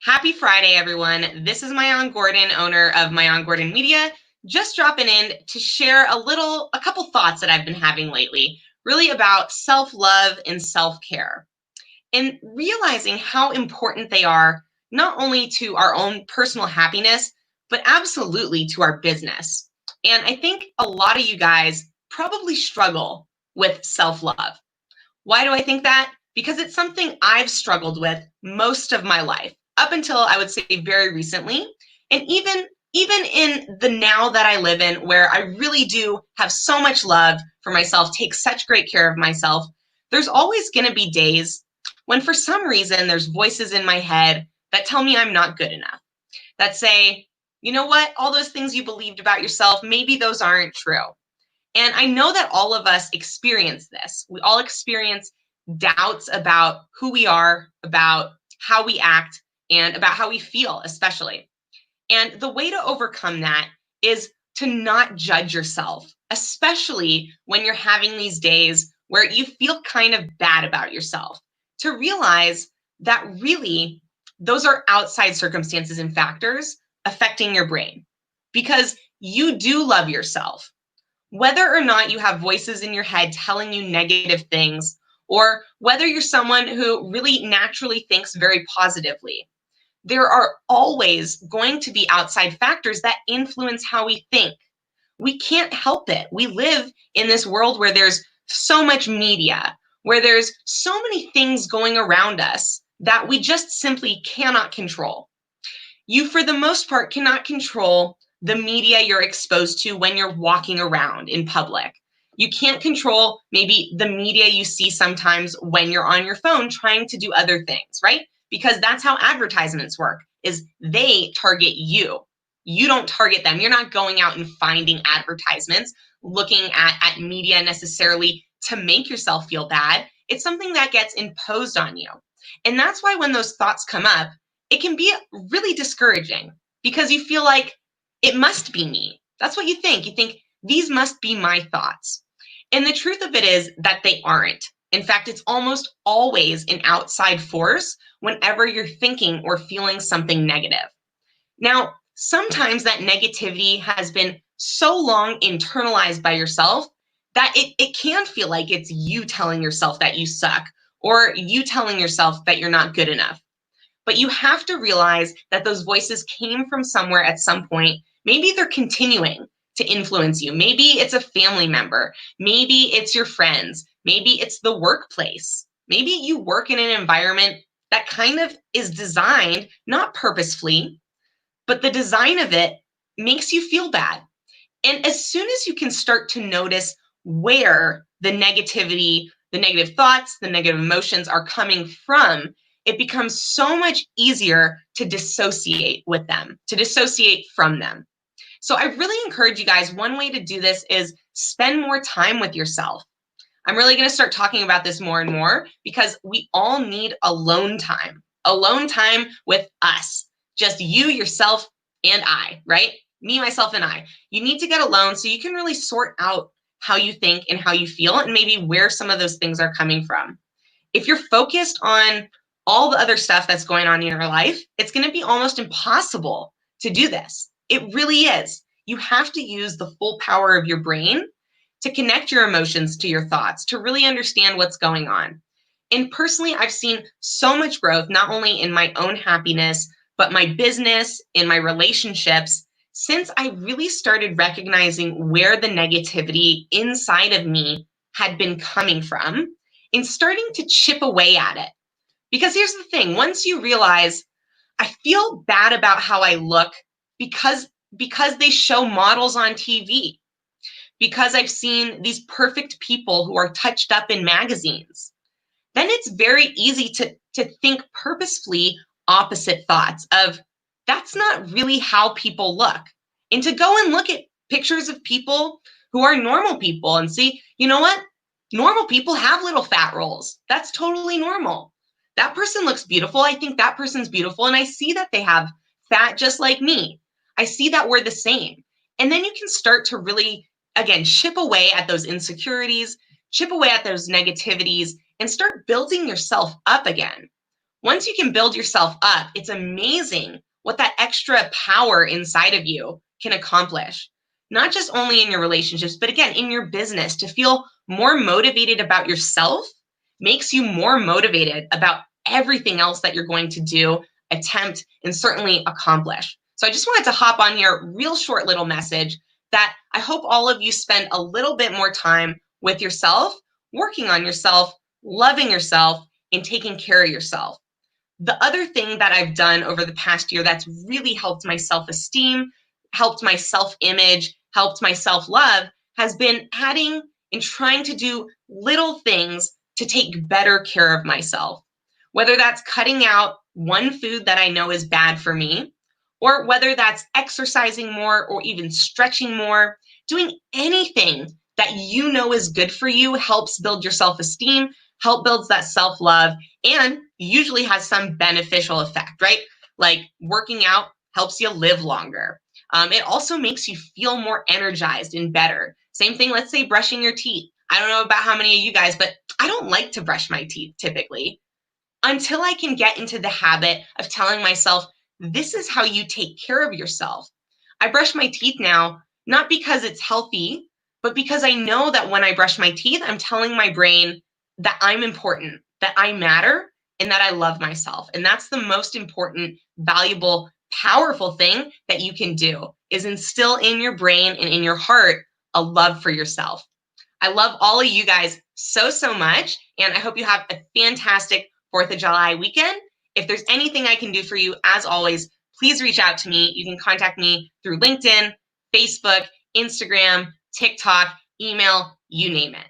Happy Friday, everyone. This is Mayan Gordon, owner of Mayan Gordon Media, just dropping in to share a couple thoughts that I've been having lately, really about self-love and self-care, and realizing how important they are, not only to our own personal happiness, but absolutely to our business. And I think a lot of you guys probably struggle with self-love. Why do I think that? Because it's something I've struggled with most of my life, up until I would say very recently. And even in the now that I live in, where I really do have so much love for myself, take such great care of myself, there's always going to be days when for some reason there's voices in my head that tell me I'm not good enough, that say, you know what, all those things you believed about yourself, maybe those aren't true. And I know that all of us experience this. We all experience doubts about who we are, about how we act, and about how we feel, especially. And the way to overcome that is to not judge yourself, especially when you're having these days where you feel kind of bad about yourself. To realize that really those are outside circumstances and factors affecting your brain, because you do love yourself. Whether or not you have voices in your head telling you negative things, or whether you're someone who really naturally thinks very positively, there are always going to be outside factors that influence how we think. We can't help it. We live in this world where there's so much media, where there's so many things going around us that we just simply cannot control. You, for the most part, cannot control the media you're exposed to when you're walking around in public. You can't control maybe the media you see sometimes when you're on your phone trying to do other things, right? Because that's how advertisements work, is they target you. You don't target them. You're not going out and finding advertisements, looking at media necessarily to make yourself feel bad. It's something that gets imposed on you. And that's why when those thoughts come up, it can be really discouraging, because you feel like it must be me. That's what you think. You think these must be my thoughts. And the truth of it is that they aren't. In fact, it's almost always an outside force whenever you're thinking or feeling something negative. Now, sometimes that negativity has been so long internalized by yourself that it can feel like it's you telling yourself that you suck, or you telling yourself that you're not good enough. But you have to realize that those voices came from somewhere at some point. Maybe they're continuing to influence you. Maybe it's a family member. Maybe it's your friends. Maybe it's the workplace. Maybe you work in an environment that kind of is designed, not purposefully, but the design of it makes you feel bad. And as soon as you can start to notice where the negativity, the negative thoughts, the negative emotions are coming from, it becomes so much easier to dissociate with them, to dissociate from them. So I really encourage you guys, one way to do this is spend more time with yourself. I'm really going to start talking about this more and more, because we all need alone time with us, just you, yourself, and I, right? Me, myself, and I. You need to get alone so you can really sort out how you think and how you feel, and maybe where some of those things are coming from. If you're focused on all the other stuff that's going on in your life, it's going to be almost impossible to do this. It really is. You have to use the full power of your brain to connect your emotions to your thoughts, to really understand what's going on. And personally, I've seen so much growth, not only in my own happiness, but my business, in my relationships, since I really started recognizing where the negativity inside of me had been coming from and starting to chip away at it. Because here's the thing, once you realize I feel bad about how I look because they show models on TV, because I've seen these perfect people who are touched up in magazines, then it's very easy to think purposefully opposite thoughts of, that's not really how people look. And to go and look at pictures of people who are normal people and see, you know what? Normal people have little fat rolls. That's totally normal. That person looks beautiful. I think that person's beautiful. And I see that they have fat just like me. I see that we're the same. And then you can start to really, again, chip away at those insecurities, chip away at those negativities, and start building yourself up again. Once you can build yourself up, it's amazing what that extra power inside of you can accomplish. Not just only in your relationships, but again, in your business. To feel more motivated about yourself makes you more motivated about everything else that you're going to do, attempt, and certainly accomplish. So I just wanted to hop on here, real short little message that I hope all of you spend a little bit more time with yourself, working on yourself, loving yourself, and taking care of yourself. The other thing that I've done over the past year that's really helped my self-esteem, helped my self-image, helped my self-love has been adding and trying to do little things to take better care of myself. Whether that's cutting out one food that I know is bad for me, or whether that's exercising more or even stretching more, doing anything that you know is good for you helps build your self-esteem, help builds that self-love, and usually has some beneficial effect, right? Like working out helps you live longer. It also makes you feel more energized and better. Same thing, let's say brushing your teeth. I don't know about how many of you guys, but I don't like to brush my teeth typically until I can get into the habit of telling myself, this is how you take care of yourself. I brush my teeth now, not because it's healthy, but because I know that when I brush my teeth, I'm telling my brain that I'm important, that I matter, and that I love myself. And that's the most important, valuable, powerful thing that you can do is instill in your brain and in your heart a love for yourself. I love all of you guys so, so much. And I hope you have a fantastic 4th of July weekend. If there's anything I can do for you, as always, please reach out to me. You can contact me through LinkedIn, Facebook, Instagram, TikTok, email, you name it.